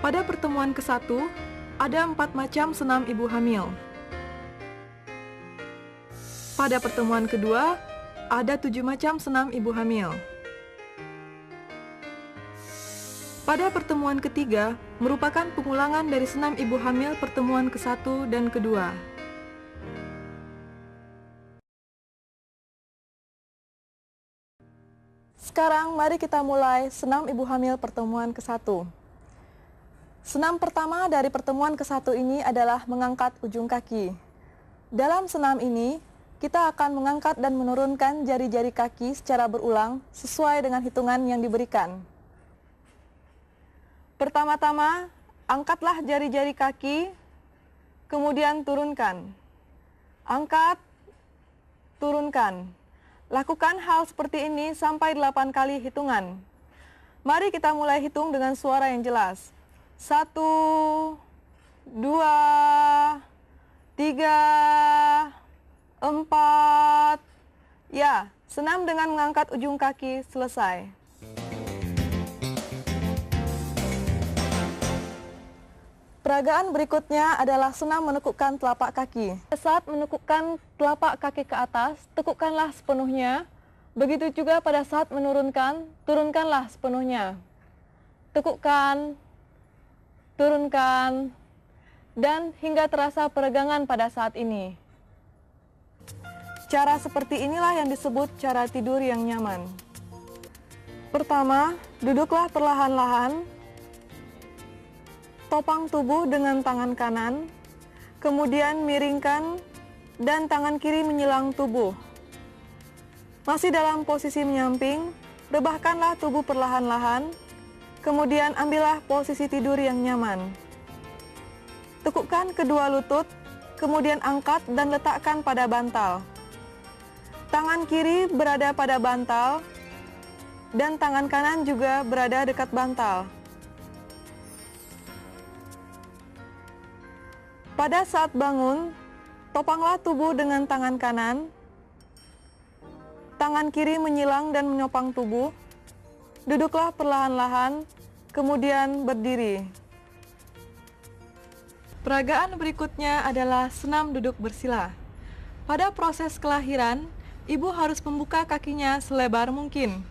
Pada pertemuan ke-1, ada 4 macam senam ibu hamil. Pada pertemuan kedua, ada 7 macam senam ibu hamil. Pada pertemuan ketiga, merupakan pengulangan dari senam ibu hamil pertemuan ke-1 dan kedua. Sekarang mari kita mulai senam ibu hamil pertemuan ke-1. Senam pertama dari pertemuan ke-1 ini adalah mengangkat ujung kaki. Dalam senam ini, kita akan mengangkat dan menurunkan jari-jari kaki secara berulang sesuai dengan hitungan yang diberikan. Pertama-tama, angkatlah jari-jari kaki, kemudian turunkan. Angkat, turunkan. Lakukan hal seperti ini sampai 8 kali hitungan. Mari kita mulai hitung dengan suara yang jelas. 1, 2, 3, 4. Ya, senam dengan mengangkat ujung kaki selesai. Peragaan berikutnya adalah senam menekukkan telapak kaki. Saat menekukkan telapak kaki ke atas, tekukkanlah sepenuhnya. Begitu juga pada saat menurunkan, turunkanlah sepenuhnya. Tekukkan, turunkan, dan hingga terasa peregangan pada saat ini. Cara seperti inilah yang disebut cara tidur yang nyaman. Pertama, duduklah perlahan-lahan. Topang tubuh dengan tangan kanan, kemudian miringkan dan tangan kiri menyilang tubuh. Masih dalam posisi menyamping, rebahkanlah tubuh perlahan-lahan, kemudian ambillah posisi tidur yang nyaman. Tekukkan kedua lutut, kemudian angkat dan letakkan pada bantal. Tangan kiri berada pada bantal, dan tangan kanan juga berada dekat bantal. Pada saat bangun, topanglah tubuh dengan tangan kanan, tangan kiri menyilang dan menyopang tubuh, duduklah perlahan-lahan, kemudian berdiri. Peragaan berikutnya adalah senam duduk bersila. Pada proses kelahiran, ibu harus membuka kakinya selebar mungkin.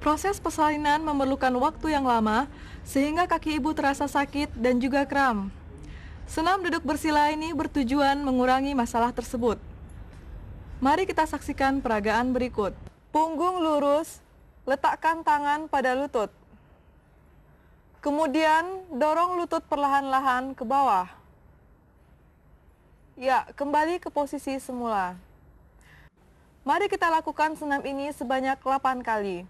Proses persalinan memerlukan waktu yang lama, sehingga kaki ibu terasa sakit dan juga kram. Senam duduk bersila ini bertujuan mengurangi masalah tersebut. Mari kita saksikan peragaan berikut. Punggung lurus, letakkan tangan pada lutut. Kemudian dorong lutut perlahan-lahan ke bawah. Ya, kembali ke posisi semula. Mari kita lakukan senam ini sebanyak 8 kali.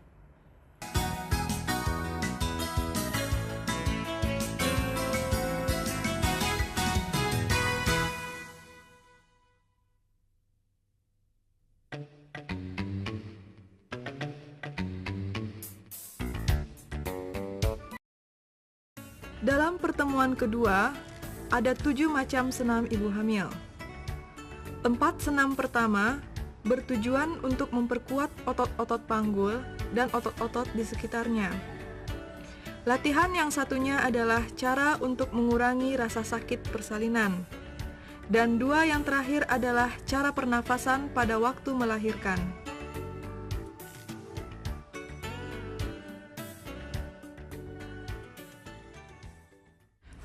Dalam pertemuan kedua, ada 7 macam senam ibu hamil. 4 senam pertama bertujuan untuk memperkuat otot-otot panggul dan otot-otot di sekitarnya. Latihan yang satunya adalah cara untuk mengurangi rasa sakit persalinan. Dan 2 yang terakhir adalah cara pernafasan pada waktu melahirkan.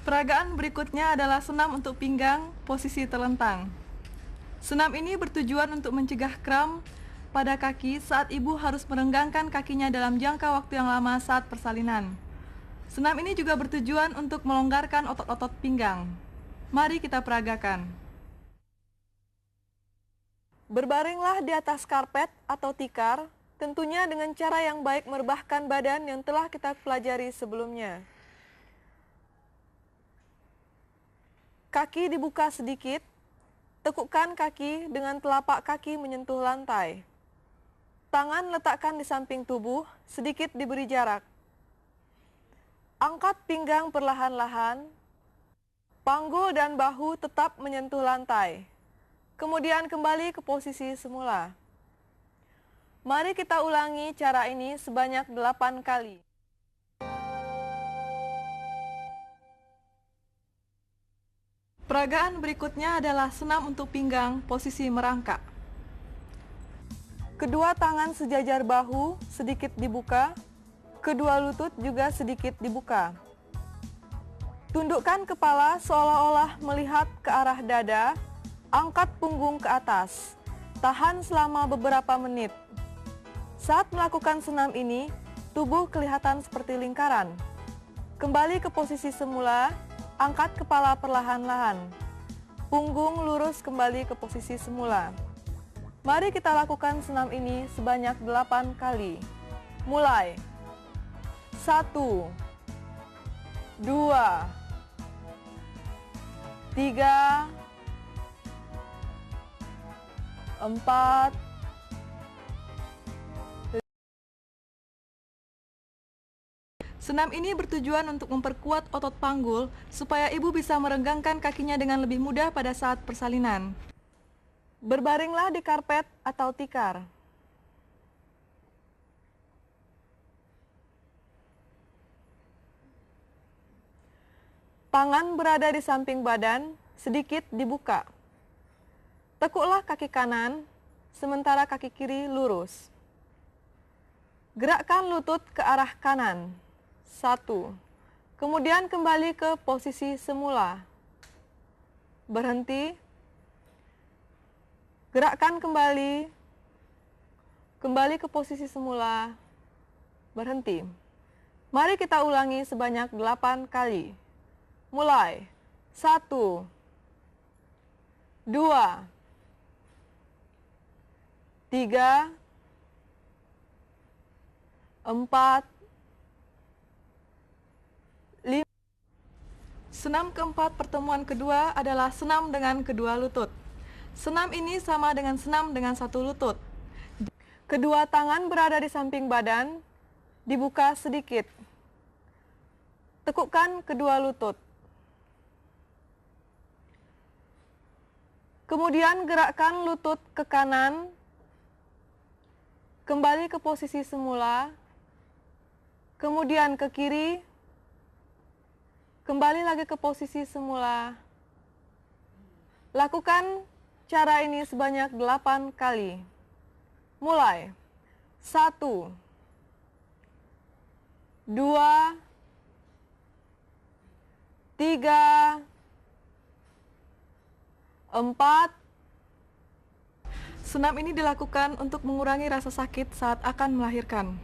Peragaan berikutnya adalah senam untuk pinggang, posisi telentang. Senam ini bertujuan untuk mencegah kram pada kaki saat ibu harus merenggangkan kakinya dalam jangka waktu yang lama saat persalinan. Senam ini juga bertujuan untuk melonggarkan otot-otot pinggang. Mari kita peragakan. Berbaringlah di atas karpet atau tikar, tentunya dengan cara yang baik merebahkan badan yang telah kita pelajari sebelumnya. Kaki dibuka sedikit, tekukkan kaki dengan telapak kaki menyentuh lantai. Tangan letakkan di samping tubuh, sedikit diberi jarak. Angkat pinggang perlahan-lahan, panggul dan bahu tetap menyentuh lantai. Kemudian kembali ke posisi semula. Mari kita ulangi cara ini sebanyak 8 kali. Peragaan berikutnya adalah senam untuk pinggang, posisi merangkak. Kedua tangan sejajar bahu, sedikit dibuka. Kedua lutut juga sedikit dibuka. Tundukkan kepala seolah-olah melihat ke arah dada. Angkat punggung ke atas. Tahan selama beberapa menit. Saat melakukan senam ini, tubuh kelihatan seperti lingkaran. Kembali ke posisi semula, angkat kepala perlahan-lahan. Punggung lurus kembali ke posisi semula. Mari kita lakukan senam ini sebanyak 8 kali. Mulai. 1, 2, 3, 4, Senam ini bertujuan untuk memperkuat otot panggul supaya ibu bisa merenggangkan kakinya dengan lebih mudah pada saat persalinan. Berbaringlah di karpet atau tikar. Tangan berada di samping badan, sedikit dibuka. Tekuklah kaki kanan, sementara kaki kiri lurus. Gerakkan lutut ke arah kanan. 1. Kemudian kembali ke posisi semula. Berhenti. Gerakkan kembali. Kembali ke posisi semula. Berhenti. Mari kita ulangi sebanyak 8 kali. Mulai. 1, 2, 3, 4, 5. Senam keempat pertemuan kedua adalah senam dengan kedua lutut. Senam ini sama dengan senam dengan satu lutut. Kedua tangan berada di samping badan, dibuka sedikit. Tekukkan kedua lutut. Kemudian gerakkan lutut ke kanan, kembali ke posisi semula, kemudian ke kiri, kembali lagi ke posisi semula. Lakukan cara ini sebanyak 8 kali. Mulai. 1, 2, 3, 4. Senam ini dilakukan untuk mengurangi rasa sakit saat akan melahirkan.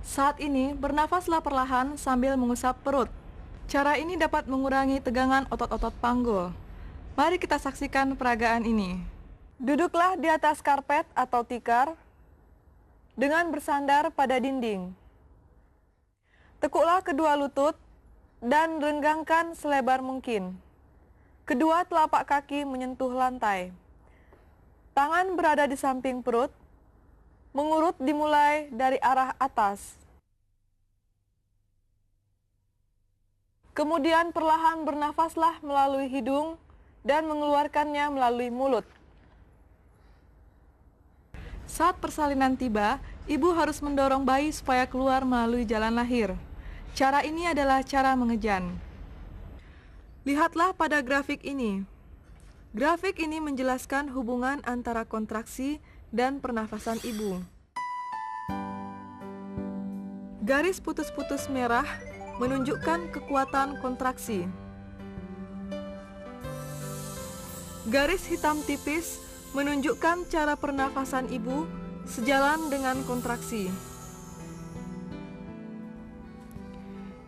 Saat ini, bernafaslah perlahan sambil mengusap perut. Cara ini dapat mengurangi tegangan otot-otot panggul. Mari kita saksikan peragaan ini. Duduklah di atas karpet atau tikar dengan bersandar pada dinding. Tekuklah kedua lutut dan renggangkan selebar mungkin. Kedua telapak kaki menyentuh lantai. Tangan berada di samping perut, mengurut dimulai dari arah atas. Kemudian perlahan bernafaslah melalui hidung dan mengeluarkannya melalui mulut. Saat persalinan tiba, ibu harus mendorong bayi supaya keluar melalui jalan lahir. Cara ini adalah cara mengejan. Lihatlah pada grafik ini. Grafik ini menjelaskan hubungan antara kontraksi dan pernafasan ibu. Garis putus-putus merah menunjukkan kekuatan kontraksi. Garis hitam tipis menunjukkan cara pernafasan ibu sejalan dengan kontraksi.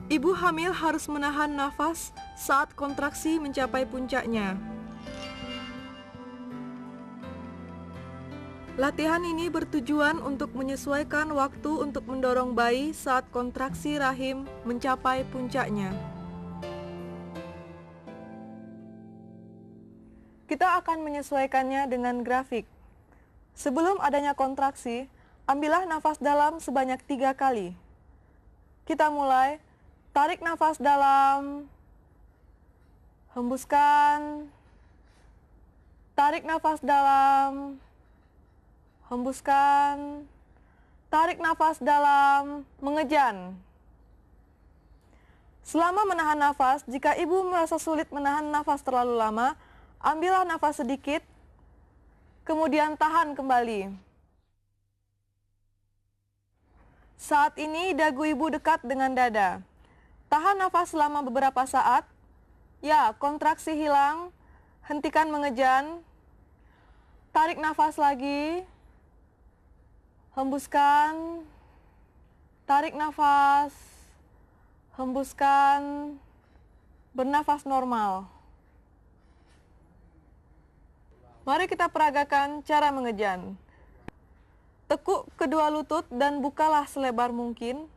Ibu hamil harus menahan nafas saat kontraksi mencapai puncaknya. Latihan ini bertujuan untuk menyesuaikan waktu untuk mendorong bayi saat kontraksi rahim mencapai puncaknya. Kita akan menyesuaikannya dengan grafik. Sebelum adanya kontraksi, ambillah nafas dalam sebanyak 3 kali. Kita mulai. Tarik nafas dalam. Hembuskan. Tarik nafas dalam. Hembuskan. Tarik nafas dalam. Mengejan. Selama menahan nafas, jika ibu merasa sulit menahan nafas terlalu lama, ambillah nafas sedikit, kemudian tahan kembali. Saat ini dagu ibu dekat dengan dada. Tahan nafas selama beberapa saat. Ya, kontraksi hilang, hentikan mengejan. Tarik nafas lagi. Hembuskan. Tarik nafas. Hembuskan. Bernafas normal. Mari kita peragakan cara mengejan. Tekuk kedua lutut dan bukalah selebar mungkin.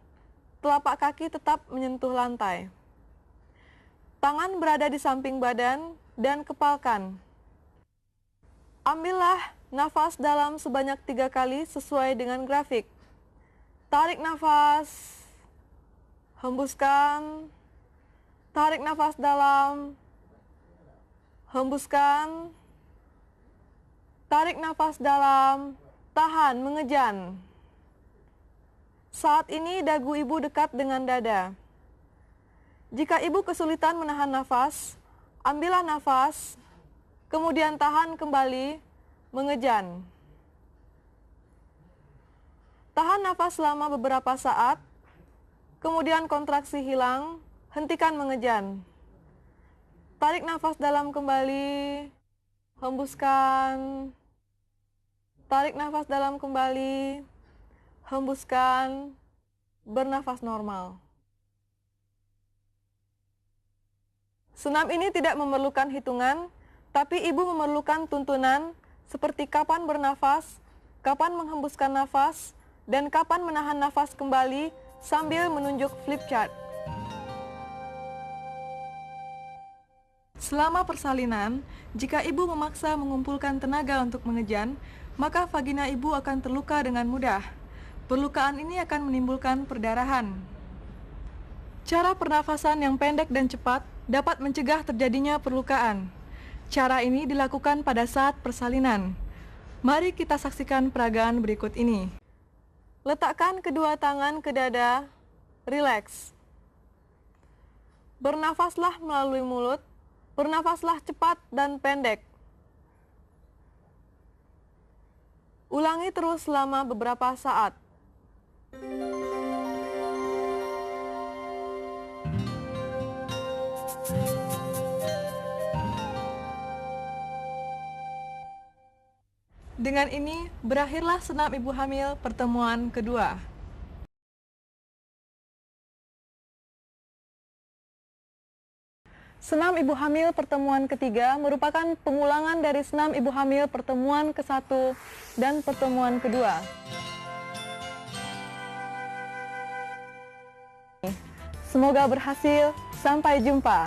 Telapak kaki tetap menyentuh lantai. Tangan berada di samping badan dan kepalkan. Ambillah nafas dalam sebanyak 3 kali sesuai dengan grafik. Tarik nafas. Hembuskan, tarik nafas dalam, hembuskan, tarik nafas dalam, tahan, mengejan. Saat ini dagu ibu dekat dengan dada. Jika ibu kesulitan menahan nafas, ambillah nafas, kemudian tahan kembali, mengejan. Tahan nafas selama beberapa saat, kemudian kontraksi hilang, hentikan mengejan. Tarik nafas dalam kembali, hembuskan. Tarik nafas dalam kembali, hembuskan, bernafas normal. Senam ini tidak memerlukan hitungan, tapi ibu memerlukan tuntunan seperti kapan bernafas, kapan menghembuskan nafas, dan kapan menahan nafas kembali sambil menunjuk flip chart. Selama persalinan, jika ibu memaksa mengumpulkan tenaga untuk mengejan, maka vagina ibu akan terluka dengan mudah. Perlukaan ini akan menimbulkan perdarahan. Cara pernafasan yang pendek dan cepat dapat mencegah terjadinya perlukaan. Cara ini dilakukan pada saat persalinan. Mari kita saksikan peragaan berikut ini. Letakkan kedua tangan ke dada, rileks. Bernafaslah melalui mulut, bernafaslah cepat dan pendek. Ulangi terus selama beberapa saat. Dengan ini, berakhirlah senam ibu hamil pertemuan kedua. Senam ibu hamil pertemuan ketiga merupakan pengulangan dari senam ibu hamil pertemuan ke-1 dan pertemuan kedua. Semoga berhasil. Sampai jumpa.